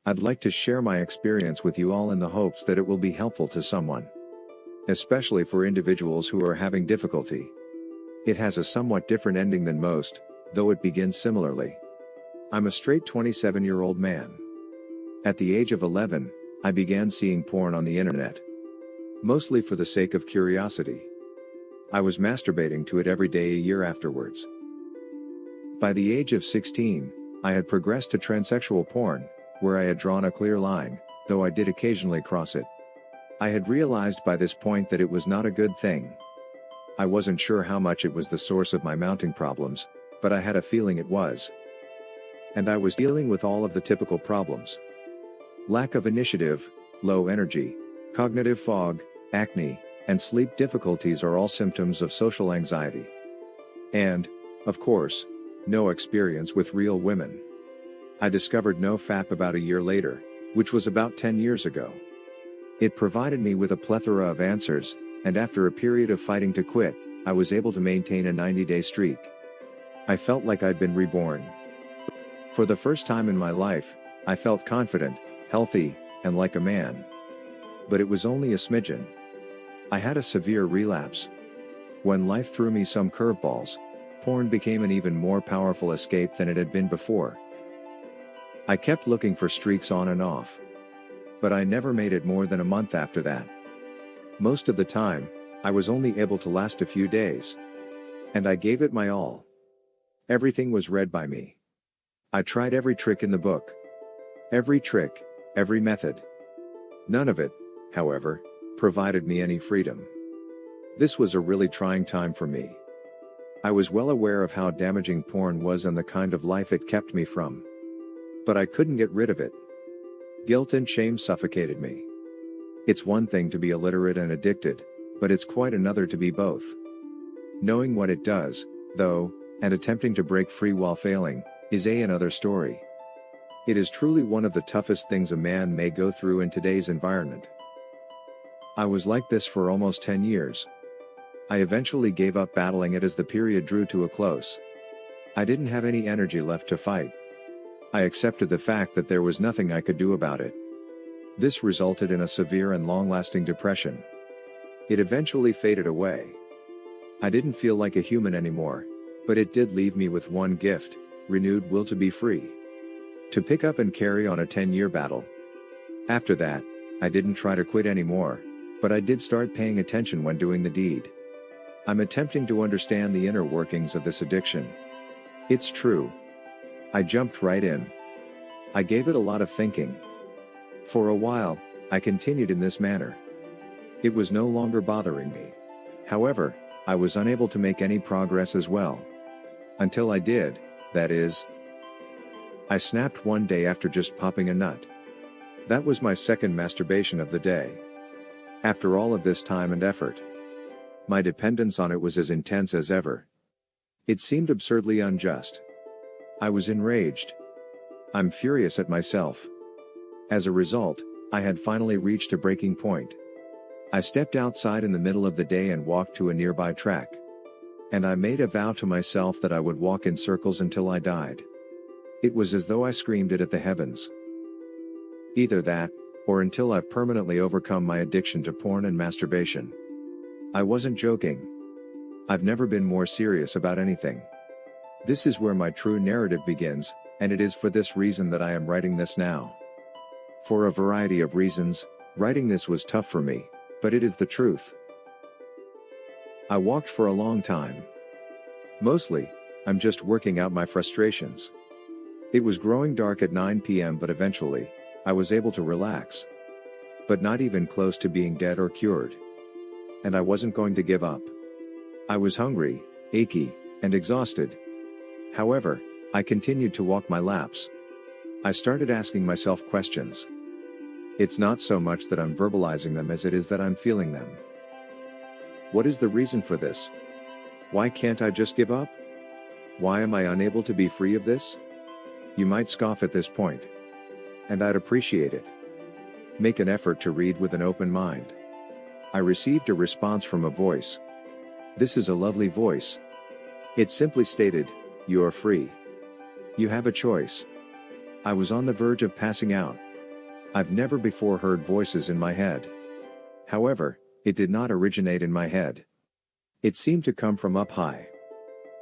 I'd like to share my experience with you all in the hopes that it will be helpful to someone. Especially for individuals who are having difficulty. It has a somewhat different ending than most, though it begins similarly. I'm a straight 27-year-old man. At the age of 11, I began seeing porn on the internet. Mostly for the sake of curiosity. I was masturbating to it every day a year afterwards. By the age of 16, I had progressed to transsexual porn, where I had drawn a clear line, though I did occasionally cross it. I had realized by this point that it was not a good thing. I wasn't sure how much it was the source of my mounting problems, but I had a feeling it was. And I was dealing with all of the typical problems. Lack of initiative, low energy, cognitive fog, acne, and sleep difficulties are all symptoms of social anxiety. And, of course, no experience with real women. I discovered NoFap about a year later, which was about 10 years ago. It provided me with a plethora of answers, and after a period of fighting to quit, I was able to maintain a 90-day streak. I felt like I'd been reborn. For the first time in my life, I felt confident, healthy, and like a man. But it was only a smidgen. I had a severe relapse. When life threw me some curveballs, porn became an even more powerful escape than it had been before. I kept looking for streaks on and off. But I never made it more than a month after that. Most of the time, I was only able to last a few days. And I gave it my all. Everything was read by me. I tried every trick in the book. Every trick, every method. None of it, however, provided me any freedom. This was a really trying time for me. I was well aware of how damaging porn was and the kind of life it kept me from. But I couldn't get rid of it. Guilt and shame suffocated me. It's one thing to be illiterate and addicted, but it's quite another to be both. Knowing what it does, though, and attempting to break free while failing, is another story. It is truly one of the toughest things a man may go through in today's environment. I was like this for almost 10 years. I eventually gave up battling it as the period drew to a close. I didn't have any energy left to fight. I accepted the fact that there was nothing I could do about it. This resulted in a severe and long-lasting depression. It eventually faded away. I didn't feel like a human anymore, but it did leave me with one gift: renewed will to be free. To pick up and carry on a 10-year battle. After that, I didn't try to quit anymore, but I did start paying attention when doing the deed. I'm attempting to understand the inner workings of this addiction. It's true. I jumped right in. I gave it a lot of thinking. For a while, I continued in this manner. It was no longer bothering me. However, I was unable to make any progress as well. Until I did, that is. I snapped one day after just popping a nut. That was my second masturbation of the day. After all of this time and effort, my dependence on it was as intense as ever. It seemed absurdly unjust. I was enraged. I'm furious at myself. As a result, I had finally reached a breaking point. I stepped outside in the middle of the day and walked to a nearby track. And I made a vow to myself that I would walk in circles until I died. It was as though I screamed it at the heavens. Either that, or until I've permanently overcome my addiction to porn and masturbation. I wasn't joking. I've never been more serious about anything. This is where my true narrative begins, and it is for this reason that I am writing this now. For a variety of reasons, writing this was tough for me, but it is the truth. I walked for a long time. Mostly, I'm just working out my frustrations. It was growing dark at 9 p.m. but eventually, I was able to relax. But not even close to being dead or cured. And I wasn't going to give up. I was hungry, achy, and exhausted. However, I continued to walk my laps. I started asking myself questions. It's not so much that I'm verbalizing them as it is that I'm feeling them. What is the reason for this? Why can't I just give up? Why am I unable to be free of this? You might scoff at this point. And I'd appreciate it. Make an effort to read with an open mind. I received a response from a voice. This is a lovely voice. It simply stated, "You are free. You have a choice." I was on the verge of passing out, I've never before heard voices in my head. However, it did not originate in my head. It seemed to come from up high.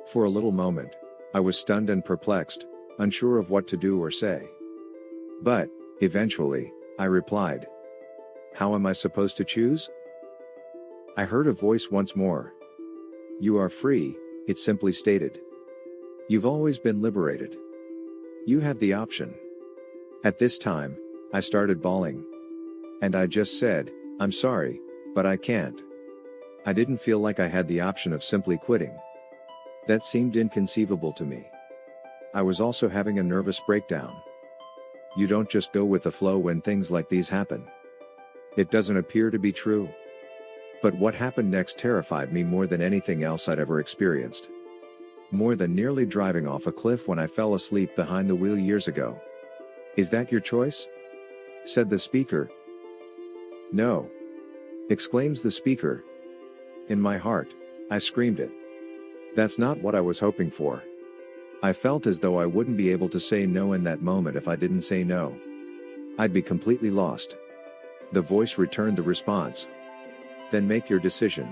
For a little moment, I was stunned and perplexed, unsure of what to do or say. But, eventually, I replied. How am I supposed to choose? I heard a voice once more. You are free, it simply stated. You've always been liberated. You have the option. At this time, I started bawling. And I just said, I'm sorry, but I can't. I didn't feel like I had the option of simply quitting. That seemed inconceivable to me. I was also having a nervous breakdown. You don't just go with the flow when things like these happen. It doesn't appear to be true. But what happened next terrified me more than anything else I'd ever experienced. More than nearly driving off a cliff when I fell asleep behind the wheel years ago. Is that your choice? Said the speaker. No. Exclaims the speaker. In my heart, I screamed it. That's not what I was hoping for. I felt as though I wouldn't be able to say no in that moment if I didn't say no. I'd be completely lost. The voice returned the response. Then make your decision.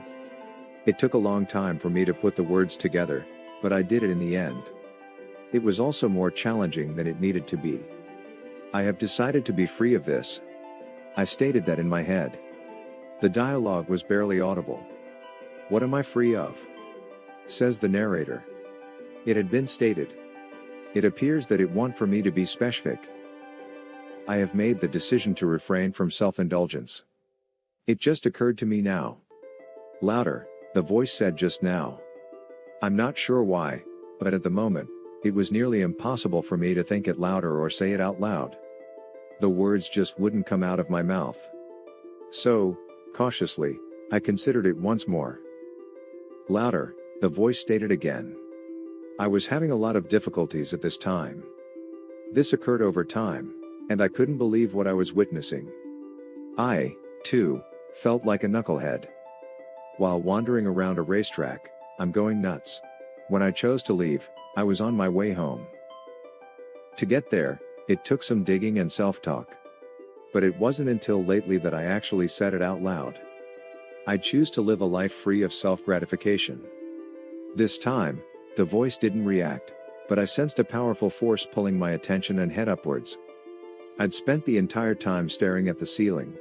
It took a long time for me to put the words together, but I did it in the end. It was also more challenging than it needed to be. I have decided to be free of this. I stated that in my head. The dialogue was barely audible. What am I free of? Says the narrator. It had been stated. It appears that it want for me to be specific. I have made the decision to refrain from self-indulgence. It just occurred to me now. Louder, the voice said just now. I'm not sure why, but at the moment, it was nearly impossible for me to think it louder or say it out loud. The words just wouldn't come out of my mouth. So, cautiously, I considered it once more. Louder, the voice stated again. I was having a lot of difficulties at this time. This occurred over time, and I couldn't believe what I was witnessing. I, too, felt like a knucklehead. While wandering around a racetrack, I'm going nuts. When I chose to leave, I was on my way home. To get there, it took some digging and self-talk. But it wasn't until lately that I actually said it out loud. I choose to live a life free of self-gratification. This time, the voice didn't react, but I sensed a powerful force pulling my attention and head upwards. I'd spent the entire time staring at the ceiling.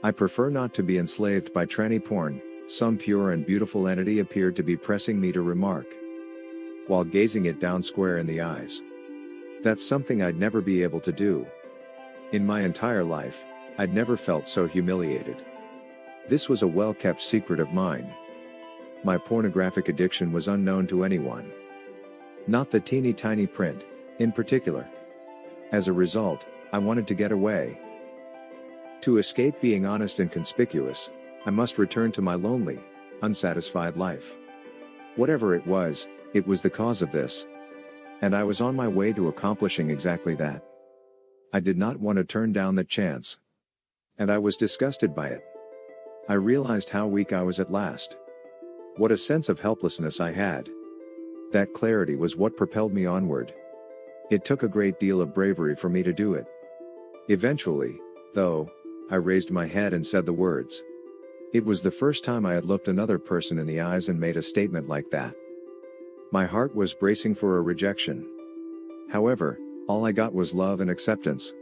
I prefer not to be enslaved by tranny porn, some pure and beautiful entity appeared to be pressing me to remark. While gazing it down square in the eyes. That's something I'd never be able to do. In my entire life, I'd never felt so humiliated. This was a well-kept secret of mine. My pornographic addiction was unknown to anyone. Not the teeny tiny print, in particular. As a result, I wanted to get away. To escape being honest and conspicuous, I must return to my lonely, unsatisfied life. Whatever it was the cause of this. And I was on my way to accomplishing exactly that. I did not want to turn down that chance. And I was disgusted by it. I realized how weak I was at last. What a sense of helplessness I had. That clarity was what propelled me onward. It took a great deal of bravery for me to do it. Eventually, though, I raised my head and said the words. It was the first time I had looked another person in the eyes and made a statement like that. My heart was bracing for a rejection. However, all I got was love and acceptance.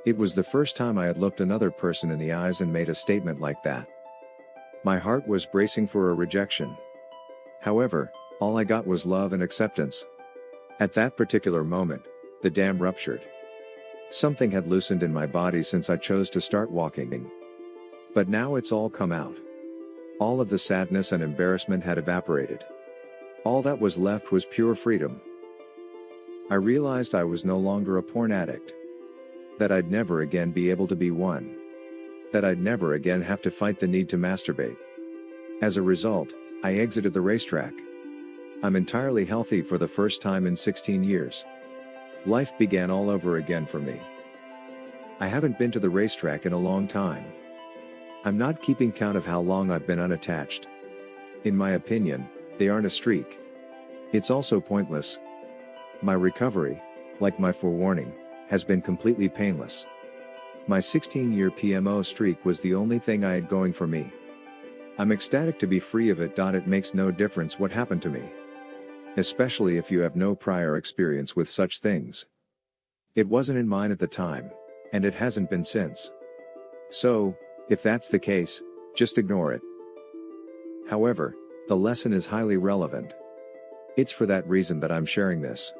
It was the first time I had looked another person in the eyes and made a statement like that. My heart was bracing for a rejection. However, all I got was love and acceptance. At that particular moment, the dam ruptured. Something had loosened in my body since I chose to start walking. But now it's all come out. All of the sadness and embarrassment had evaporated. All that was left was pure freedom. I realized I was no longer a porn addict. That I'd never again be able to be one. That I'd never again have to fight the need to masturbate. As a result, I exited the racetrack. I'm entirely healthy for the first time in 16 years. Life began all over again for me. I haven't been to the racetrack in a long time. I'm not keeping count of how long I've been unattached. In my opinion, they aren't a streak. It's also pointless. My recovery, like my forewarning, has been completely painless. My 16-year PMO streak was the only thing I had going for me. I'm ecstatic to be free of it. It makes no difference what happened to me. Especially if you have no prior experience with such things. It wasn't in mine at the time, and it hasn't been since. So, if that's the case, just ignore it. However, the lesson is highly relevant. It's for that reason that I'm sharing this.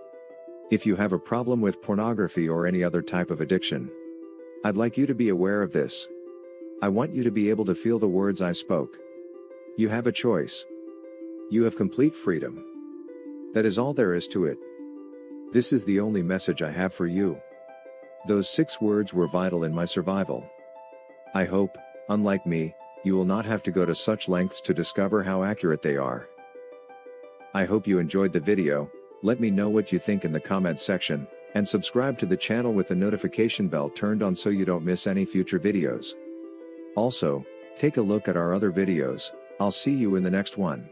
If you have a problem with pornography or any other type of addiction, I'd like you to be aware of this. I want you to be able to feel the words I spoke. You have a choice. You have complete freedom. That is all there is to it. This is the only message I have for you. Those 6 words were vital in my survival. I hope, unlike me, you will not have to go to such lengths to discover how accurate they are. I hope you enjoyed the video. Let me know what you think in the comments section, and subscribe to the channel with the notification bell turned on so you don't miss any future videos. Also, take a look at our other videos. I'll see you in the next one.